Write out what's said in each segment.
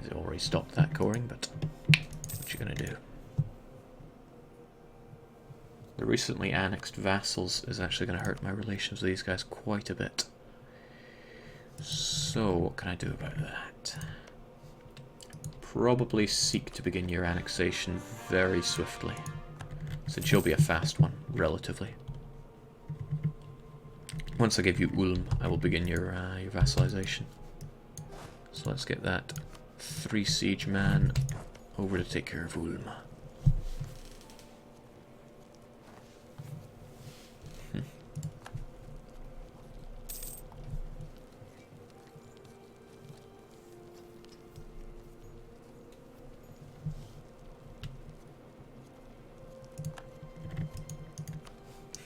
They already stopped that coring, but what you gonna do? The recently annexed vassals is actually going to hurt my relations with these guys quite a bit. So, what can I do about that? Probably seek to begin your annexation very swiftly, since you'll be a fast one, relatively. Once I give you Ulm, I will begin your vassalization. So let's get that 3 siege man over to take care of Ulm.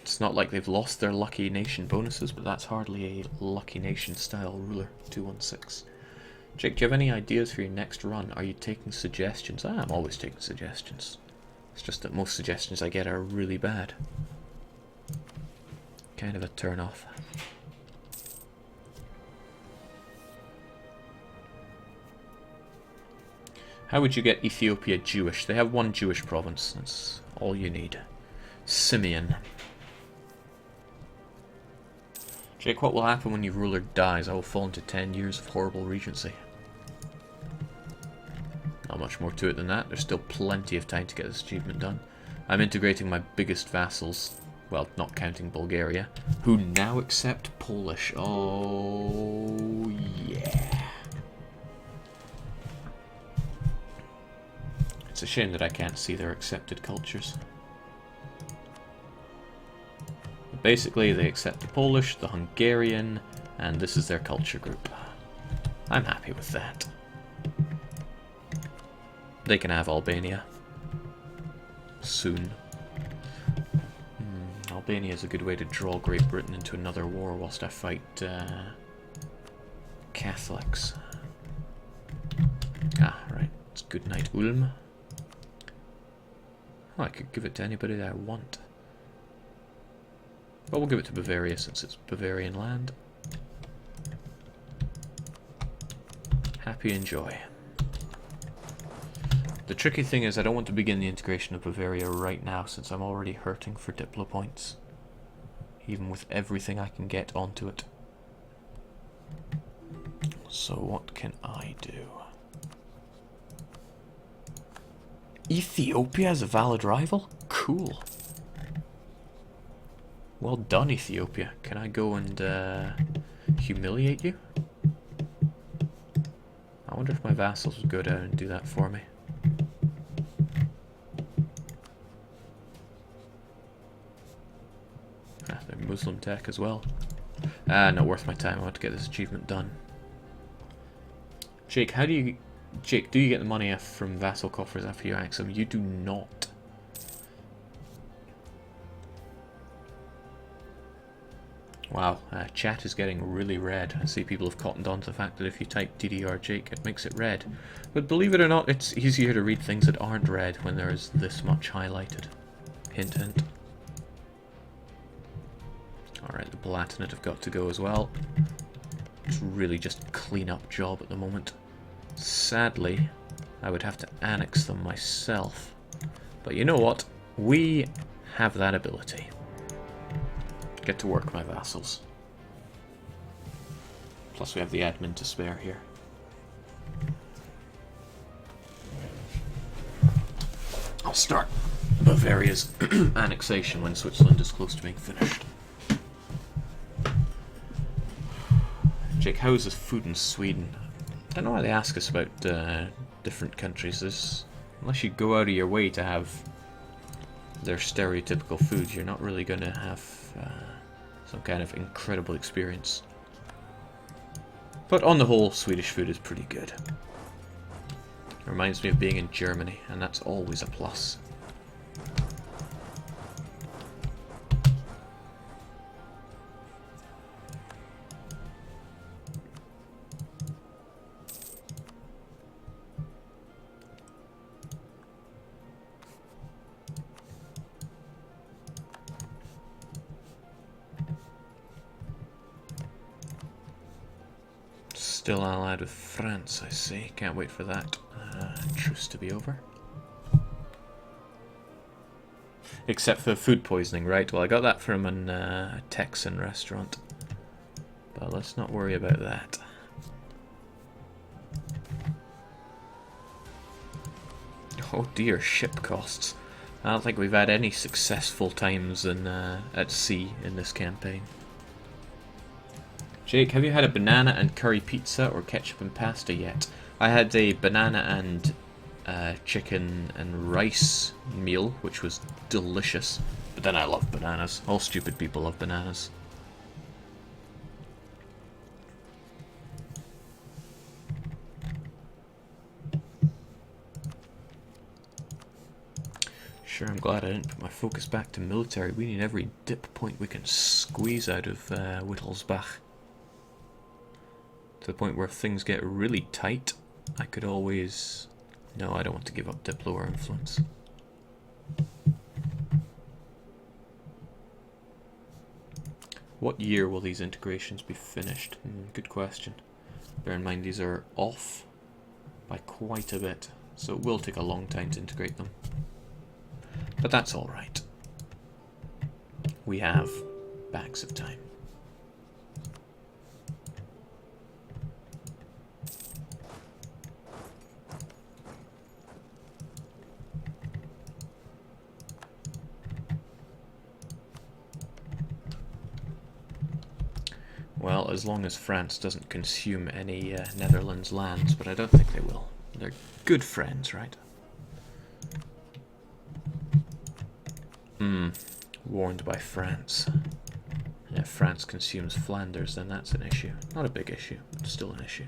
It's not like they've lost their lucky nation bonuses, but that's hardly a lucky nation style ruler. 216. Jake, do you have any ideas for your next run? Are you taking suggestions? I'm always taking suggestions. It's just that most suggestions I get are really bad. Kind of a turn off. How would you get Ethiopia Jewish? They have 1 Jewish province. That's all you need. Simeon. Jake, what will happen when your ruler dies? I will fall into 10 years of horrible regency. Not much more to it than that. There's still plenty of time to get this achievement done. I'm integrating my biggest vassals, well, not counting Bulgaria, who now accept Polish. Oh, yeah. It's a shame that I can't see their accepted cultures. Basically, they accept the Polish, the Hungarian, and this is their culture group. I'm happy with that. They can have Albania. Soon. Albania is a good way to draw Great Britain into another war whilst I fight Catholics. Ah, right. It's good night, Ulm. Oh, I could give it to anybody that I want. But we'll give it to Bavaria since it's Bavarian land. Happy enjoy. The tricky thing is I don't want to begin the integration of Bavaria right now since I'm already hurting for Diplo points. Even with everything I can get onto it. So what can I do? Ethiopia is a valid rival? Cool. Well done, Ethiopia. Can I go and humiliate you? I wonder if my vassals would go down and do that for me. Ah, they're Muslim tech as well. Ah, not worth my time. I want to get this achievement done. Jake, do you get the money from vassal coffers after you annex them? You do not. Wow, chat is getting really red. I see people have cottoned on to the fact that if you type DDR Jake, it makes it red. But believe it or not, it's easier to read things that aren't red when there is this much highlighted. Hint, hint. Alright, the Palatinate have got to go as well. It's really just a clean-up job at the moment. Sadly, I would have to annex them myself. But you know what? We have that ability. Get to work, my vassals. Plus we have the admin to spare here. I'll start Bavaria's annexation when Switzerland is close to being finished. Jake, how is the food in Sweden? I don't know why they ask us about different countries. Unless you go out of your way to have their stereotypical food, you're not really going to have some kind of incredible experience. But on the whole, Swedish food is pretty good. It reminds me of being in Germany, and that's always a plus. Still allied with France, I see. Can't wait for that truce to be over. Except for food poisoning, right? Well, I got that from a Texan restaurant. But let's not worry about that. Oh dear, ship costs. I don't think we've had any successful times at sea in this campaign. Jake, have you had a banana and curry pizza or ketchup and pasta yet? I had a banana and chicken and rice meal, which was delicious. But then I love bananas. All stupid people love bananas. Sure, I'm glad I didn't put my focus back to military. We need every dip point we can squeeze out of Wittelsbach. To the point where if things get really tight, I could always... No, I don't want to give up Diplo or influence. What year will these integrations be finished? Good question. Bear in mind these are off by quite a bit, so it will take a long time to integrate them. But that's alright. We have bags of time. Well, as long as France doesn't consume any Netherlands lands, but I don't think they will. They're good friends, right? Warned by France. And if France consumes Flanders, then that's an issue. Not a big issue, but still an issue.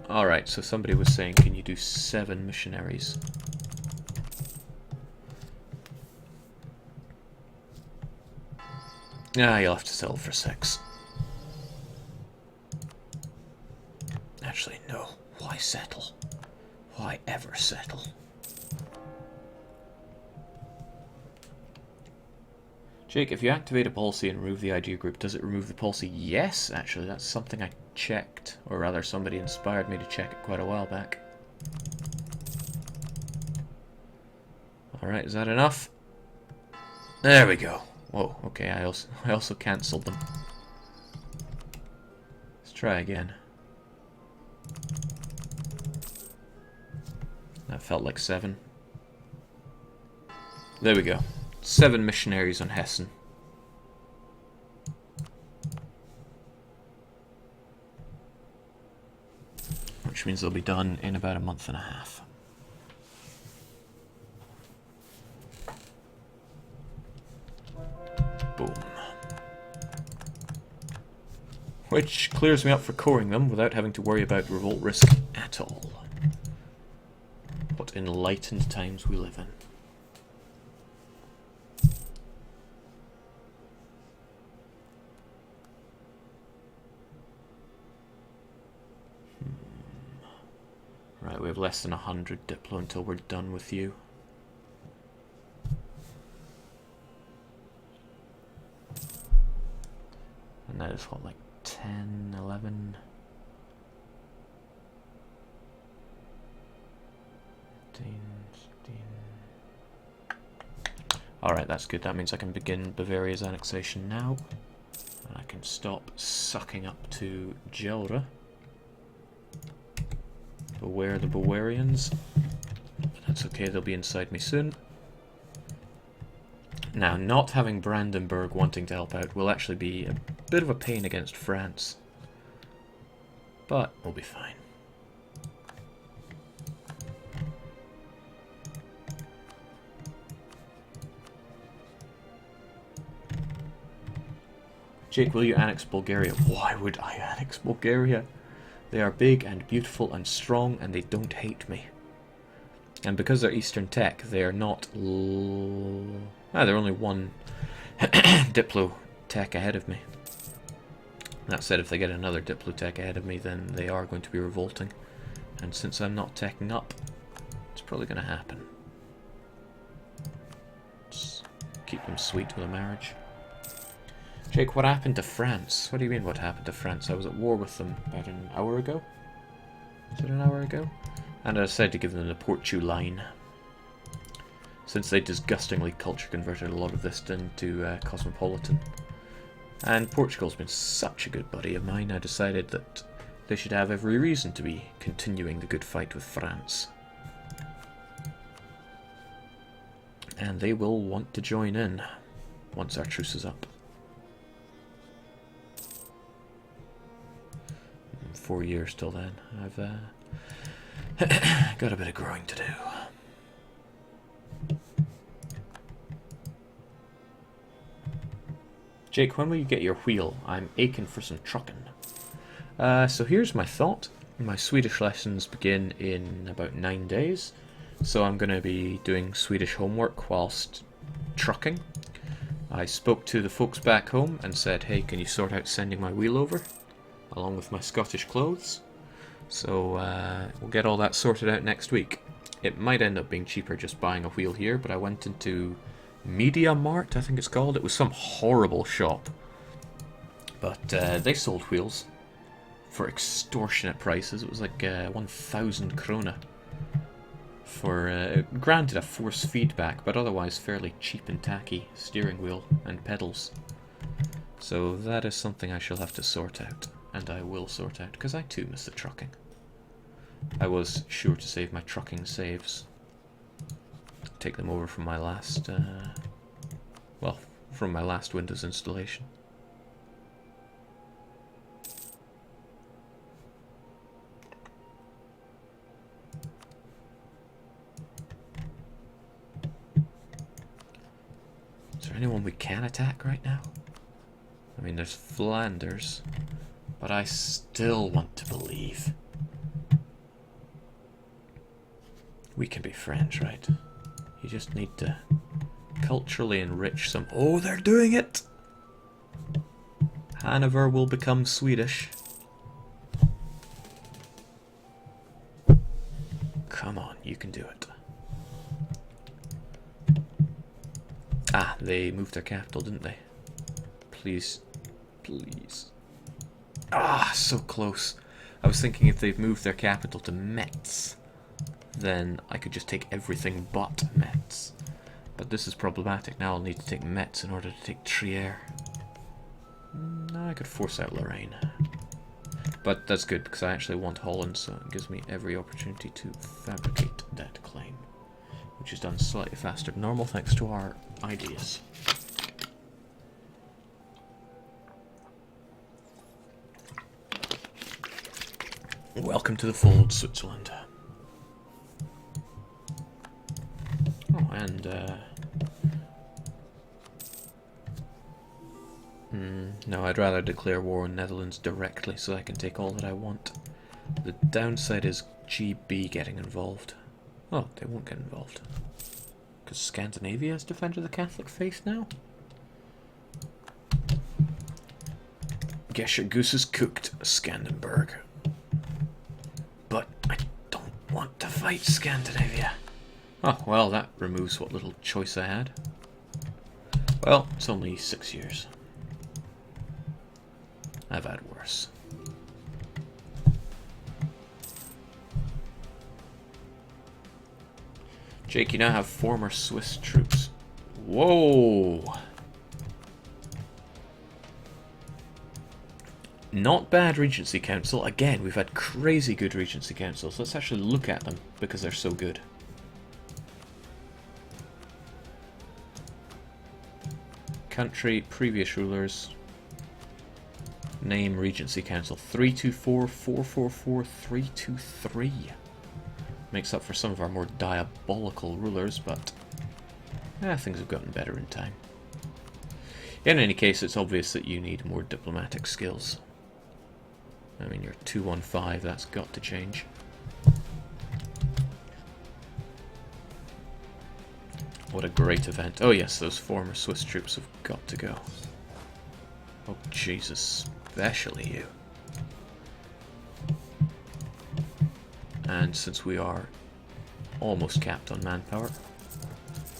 Alright, so somebody was saying, can you do 7 missionaries? Ah, you'll have to settle for 6. Actually, no. Why settle? Why ever settle? Jake, if you activate a policy and remove the idea group, does it remove the policy? Yes, actually, that's something I checked. Or rather, somebody inspired me to check it quite a while back. Alright, is that enough? There we go. Whoa, okay, I also cancelled them. Let's try again. That felt like 7. There we go. 7 missionaries on Hessen. Which means they'll be done in about a month and a half. Boom. Which clears me up for coring them without having to worry about revolt risk at all. What enlightened times we live in. Right, we have less than 100 Diplo until we're done with you. And that is what, like 10, 11... 15, 16... Alright, that's good. That means I can begin Bavaria's annexation now. And I can stop sucking up to Gelre. Beware the Bavarians. That's okay, they'll be inside me soon. Now, not having Brandenburg wanting to help out will actually be a bit of a pain against France. But we'll be fine. Jake, will you annex Bulgaria? Why would I annex Bulgaria? They are big and beautiful and strong, and they don't hate me. And because they're Eastern Tech, they are not... they're only 1 Diplo Tech ahead of me. That said, if they get another Diplo Tech ahead of me, then they are going to be revolting. And since I'm not teching up, it's probably going to happen. Just keep them sweet with a marriage. Jake, what happened to France? What do you mean what happened to France? I was at war with them about an hour ago. Was it an hour ago? And I decided to give them the Portu line. Since they disgustingly culture converted a lot of this into cosmopolitan. And Portugal's been such a good buddy of mine, I decided that they should have every reason to be continuing the good fight with France. And they will want to join in once our truce is up. 4 years till then. I've got a bit of growing to do. Jake, when will you get your wheel? I'm aching for some trucking. So here's my thought. My Swedish lessons begin in about 9 days. So I'm going to be doing Swedish homework whilst trucking. I spoke to the folks back home and said, hey, can you sort out sending my wheel over? Along with my Scottish clothes. So we'll get all that sorted out next week. It might end up being cheaper just buying a wheel here, but I went into Media Mart, I think it's called. It was some horrible shop. But they sold wheels for extortionate prices. It was like 1,000 krona. For, granted, a force feedback, but otherwise fairly cheap and tacky steering wheel and pedals. So that is something I shall have to sort out. And I will sort out, because I too miss the trucking. I was sure to save my trucking saves. Take them over from my last, well, from my last Windows installation. Is there anyone we can attack right now? I mean, there's Flanders. But I still want to believe. We can be friends, right? You just need to culturally enrich some... Oh, they're doing it! Hanover will become Swedish. Come on, you can do it. Ah, they moved their capital, didn't they? Please. Please. Ah, so close. I was thinking if they've moved their capital to Metz, then I could just take everything but Metz. But this is problematic. Now I'll need to take Metz in order to take Trier. I could force out Lorraine. But that's good, because I actually want Holland, so it gives me every opportunity to fabricate that claim. Which is done slightly faster than normal, thanks to our ideas. Welcome to the fold, Switzerland. Oh, and, no, I'd rather declare war on Netherlands directly so I can take all that I want. The downside is GB getting involved. Oh, they won't get involved. Because Scandinavia has defended the Catholic faith now? Guess your goose is cooked, Scandenberg. But I don't want to fight Scandinavia. Oh, well, that removes what little choice I had. Well, it's only 6 years. I've had worse. Jake, you now have former Swiss troops. Whoa! Not bad Regency Council. Again, we've had crazy good Regency Councils. Let's actually look at them because they're so good. Country, previous rulers. Name, Regency Council. 324, 444, 323. Makes up for some of our more diabolical rulers, but things have gotten better in time. In any case, it's obvious that you need more diplomatic skills. I mean, you're 215, that's got to change. What a great event. Oh yes, those former Swiss troops have got to go. Oh Jesus, especially you. And since we are almost capped on manpower,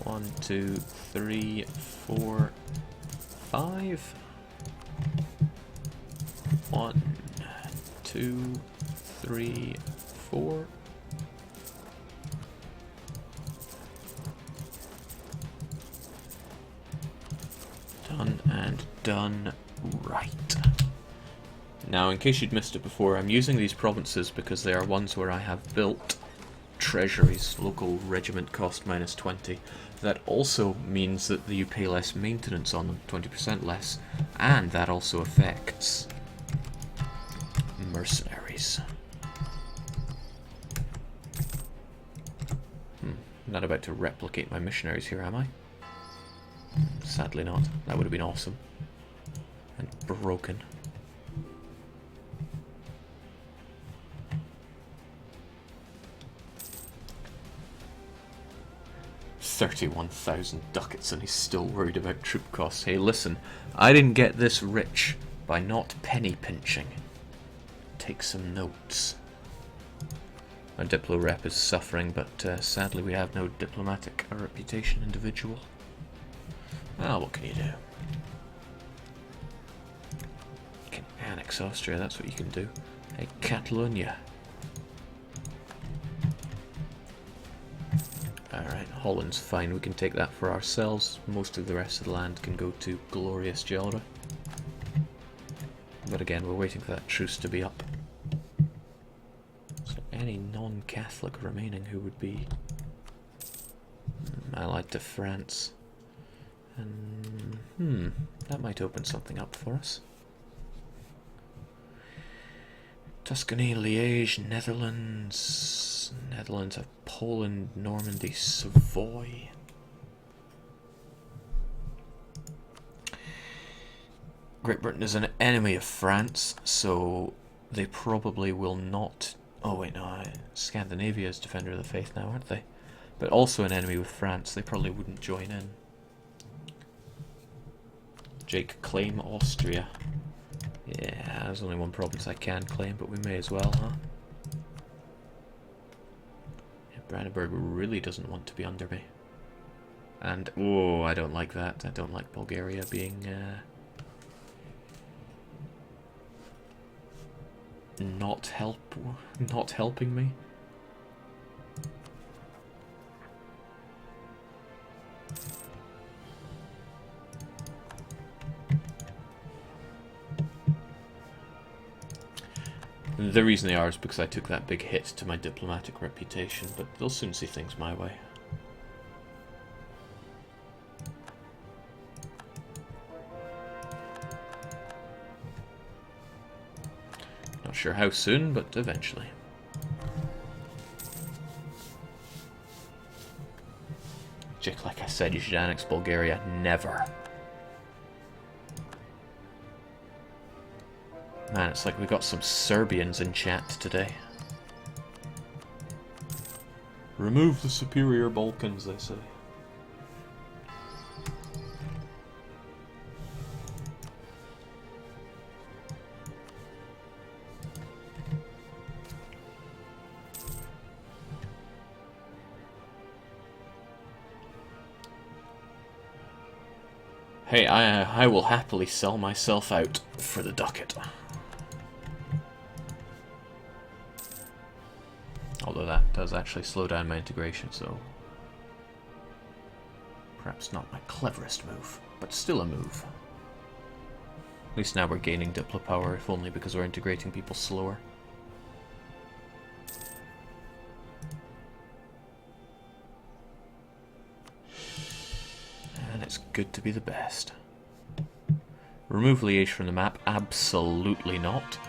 1, 2, 3, 4, 5. 1, 2, 3, 4. Done and done right. Now, in case you'd missed it before, I'm using these provinces because they are ones where I have built treasuries, local regiment cost minus 20. That also means that you pay less maintenance on them, 20% less, and that also affects mercenaries. I'm not about to replicate my missionaries here, am I? Sadly not. That would have been awesome. And broken. $31,000 ducats and he's still worried about troop costs. Hey, listen, I didn't get this rich by not penny pinching. Take some notes. My diplo rep is suffering, but sadly we have no diplomatic or reputation individual. Well, what can you do? You can annex Austria, that's what you can do. Hey, Catalonia. Alright, Holland's fine, we can take that for ourselves. Most of the rest of the land can go to glorious Gelder. But again, we're waiting for that truce to be up. So any non-Catholic remaining who would be allied to France. And, that might open something up for us. Tuscany, Liège, Netherlands. Netherlands have Poland, Normandy, Savoy. Great Britain is an enemy of France, so they probably will not... Oh wait, no, Scandinavia is Defender of the Faith now, aren't they? But also an enemy with France, they probably wouldn't join in. Jake, claim Austria. Yeah, there's only one province I can claim, but we may as well, huh? Yeah, Brandenburg really doesn't want to be under me. And, oh, I don't like that. I don't like Bulgaria being, not helping me. The reason they are is because I took that big hit to my diplomatic reputation, but they'll soon see things my way. Not sure how soon, but eventually. Jake, like I said, you should annex Bulgaria. Never. Man, it's like we got some Serbians in chat today. Remove the superior Balkans, they say. Hey, I will happily sell myself out for the ducat. Although that does actually slow down my integration, so... perhaps not my cleverest move, but still a move. At least now we're gaining diplo power, if only because we're integrating people slower. And it's good to be the best. Remove Liège from the map? Absolutely not.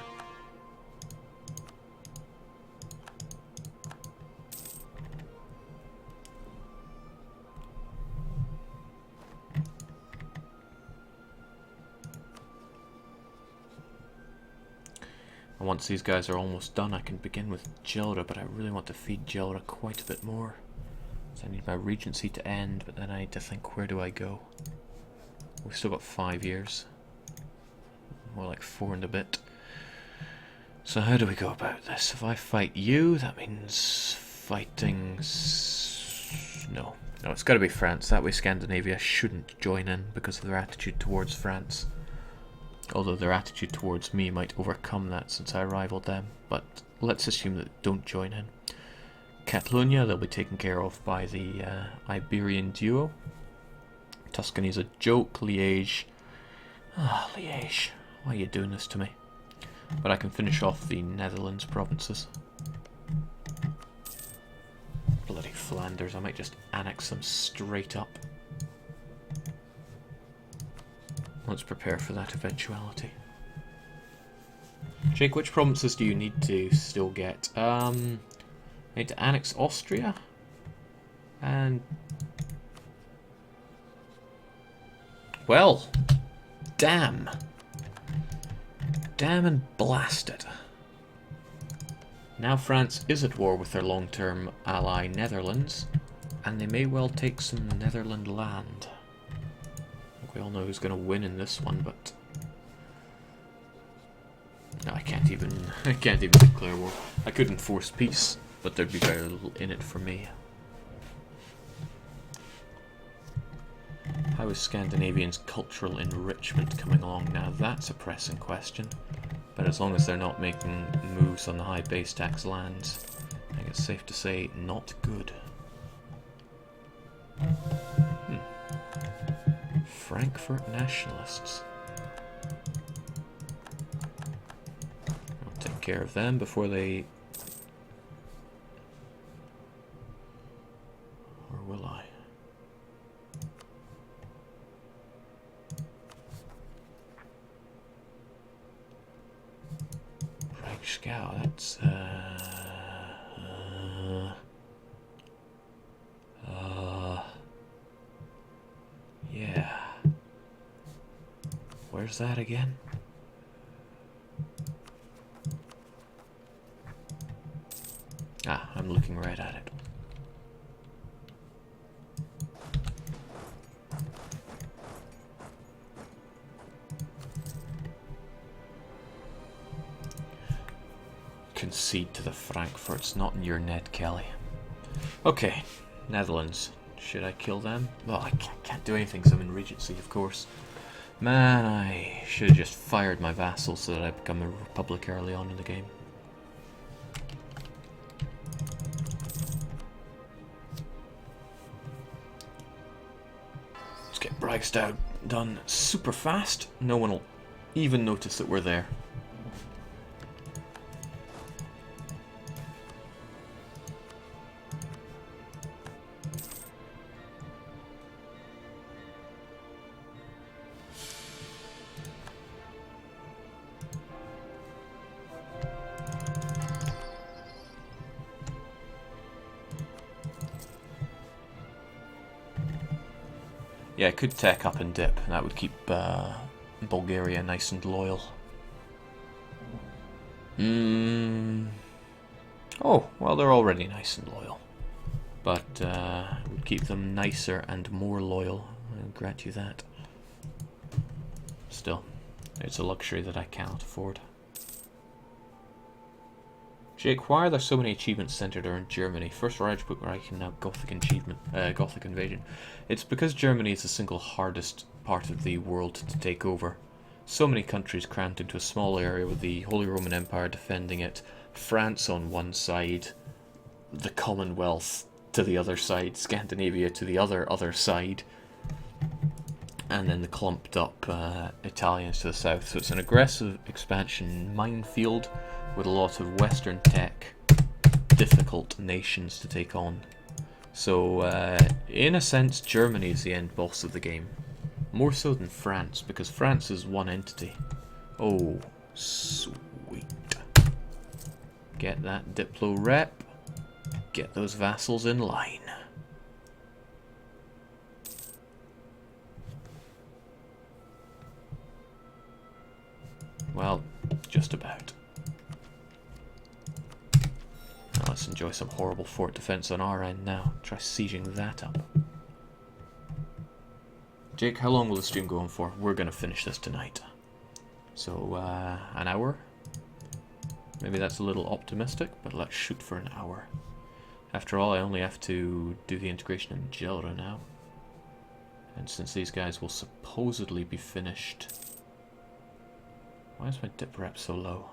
Once these guys are almost done, I can begin with Gelder, but I really want to feed Gelder quite a bit more. So I need my regency to end, but then I need to think, where do I go? We've still got 5 years. More like 4 and a bit. So how do we go about this? If I fight you, that means fighting... No, it's got to be France. That way Scandinavia shouldn't join in because of their attitude towards France. Although their attitude towards me might overcome that since I rivaled them. But let's assume that they don't join in. Catalonia, they'll be taken care of by the Iberian duo. Tuscany's a joke. Liège. Ah, Liège. Why are you doing this to me? But I can finish off the Netherlands provinces. Bloody Flanders, I might just annex them straight up. Let's prepare for that eventuality. Jake, which provinces do you need to still get? I need to annex Austria. And... well, damn. Damn and blast it. Now France is at war with their long-term ally Netherlands, and they may well take some Netherland land. We all know who's going to win in this one, but no, I can't even declare war. I could enforce peace, but there'd be very little in it for me. How is Scandinavians' cultural enrichment coming along now? That's a pressing question. But as long as they're not making moves on the high base tax lands, I think it's safe to say not good. Frankfurt nationalists. I'll take care of them before they... or will I? Reichsgau, that's... yeah. Where's that again? Ah, I'm looking right at it. Concede to the Frankfurts, not in your net, Kelly. Okay, Netherlands. Should I kill them? Well, I can't do anything because I'm in regency, of course. Man, I should have just fired my vassals so that I become a republic early on in the game. Let's get Bragstad done super fast. No one will even notice that we're there. Yeah, I could tech up and dip, and that would keep Bulgaria nice and loyal. Oh, well, they're already nice and loyal. But it would keep them nicer and more loyal, I'll grant you that. Still, it's a luxury that I cannot afford. Jake, why are there so many achievements centered around Germany? First Reich and now Gothic Invasion. It's because Germany is the single hardest part of the world to take over. So many countries crammed into a small area with the Holy Roman Empire defending it, France on one side, the Commonwealth to the other side, Scandinavia to the other side, and then the clumped up Italians to the south. So it's an aggressive expansion minefield with a lot of Western tech, difficult nations to take on. So, in a sense, Germany is the end boss of the game. More so than France, because France is one entity. Oh, sweet. Get that Diplo rep. Get those vassals in line. Well, just about. Now let's enjoy some horrible fort defense on our end now. Try sieging that up. Jake, how long will the stream go on for? We're going to finish this tonight. So, an hour? Maybe that's a little optimistic, but let's shoot for an hour. After all, I only have to do the integration in Gelra now. And since these guys will supposedly be finished Why is my dip rep so low?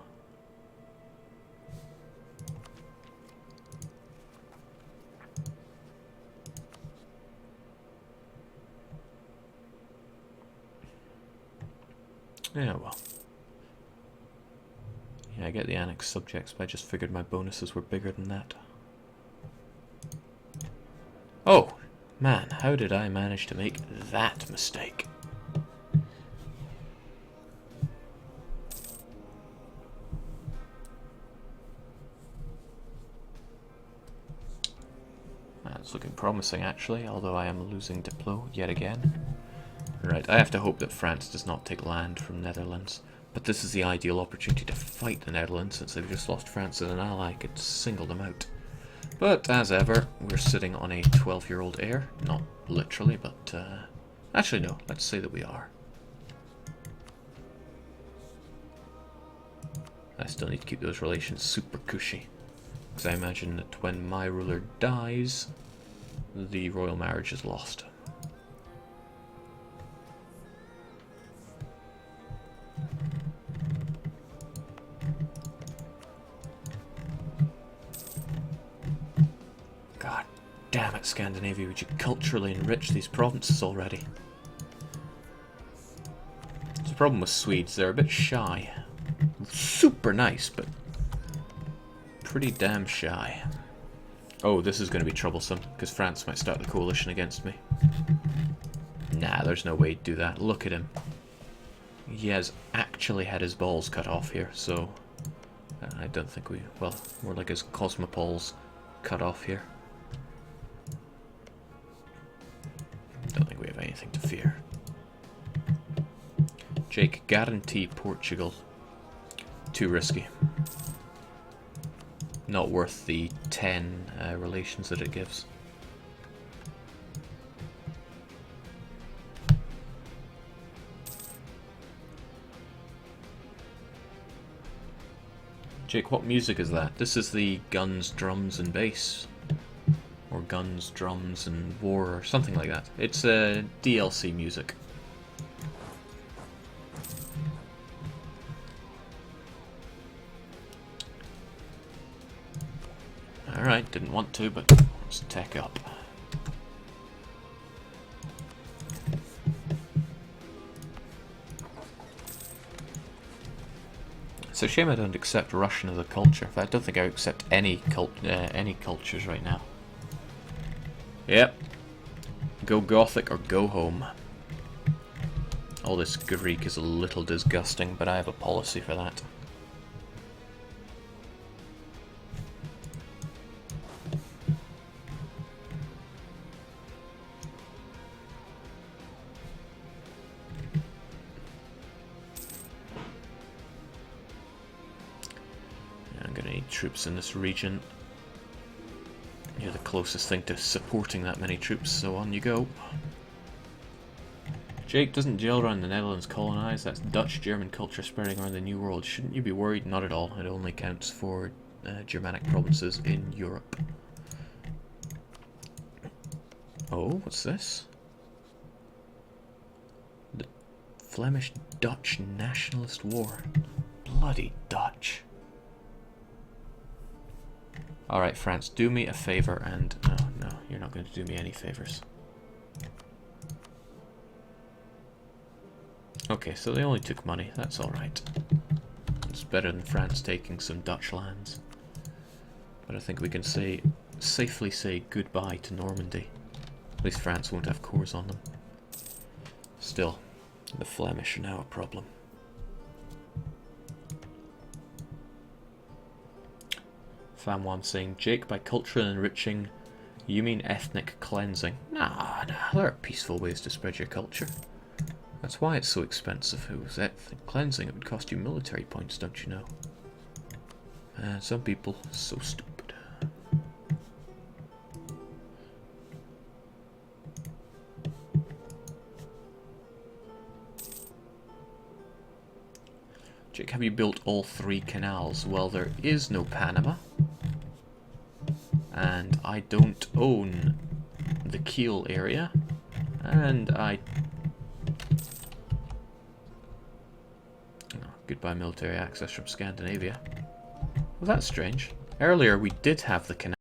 Yeah, well. Yeah, I get the annex subjects, but I just figured my bonuses were bigger than that. Oh, man, how did I manage to make that mistake? That's looking promising, actually, although I am losing Diplo yet again. Right, I have to hope that France does not take land from Netherlands. But this is the ideal opportunity to fight the Netherlands, since they've just lost France as an ally. I could single them out. But, as ever, we're sitting on a 12-year-old heir. Not literally, but... actually, no. Let's say that we are. I still need to keep those relations super cushy. Because I imagine that when my ruler dies, the royal marriage is lost. God damn it, Scandinavia, would you culturally enrich these provinces already? It's the problem with Swedes, they're a bit shy. Super nice, but pretty damn shy. Oh, this is going to be troublesome, because France might start the coalition against me. Nah, there's no way to do that. Look at him. He has actually had his balls cut off here, so... I don't think we... Well, more like his cosmopoles cut off here. Don't think we have anything to fear. Jake, guarantee Portugal. Too risky. Not worth the 10 relations that it gives. Jake, what music is that? This is the guns, drums, and bass. Or guns, drums, and war, or something like that. It's DLC music. Alright, didn't want to, but let's tech up. It's a shame I don't accept Russian as a culture. In fact, I don't think I accept any cultures right now. Yep. Go Gothic or go home. All this Greek is a little disgusting, but I have a policy for that. I'm gonna need troops in this region. You're the closest thing to supporting that many troops, so on you go. Jake, doesn't jail around the Netherlands colonise? That's Dutch-German culture spreading around the New World. Shouldn't you be worried? Not at all. It only counts for Germanic provinces in Europe. Oh, what's this? The Flemish-Dutch Nationalist War. Bloody Dutch. Alright, France, do me a favour and... Oh, no, you're not going to do me any favours. Okay, so they only took money. That's alright. It's better than France taking some Dutch lands. But I think we can safely say goodbye to Normandy. At least France won't have cores on them. Still, the Flemish are now a problem. Famwan saying, Jake, by cultural enriching, you mean ethnic cleansing? Nah, there are peaceful ways to spread your culture. That's why it's so expensive. If it was ethnic cleansing, it would cost you military points, don't you know? Some people, so stupid. Jake, have you built all 3 canals? Well, there is no Panama. And I don't own the Kiel area. And I... Oh Goodbye military access from Scandinavia. Well, that's strange. Earlier we did have the canal.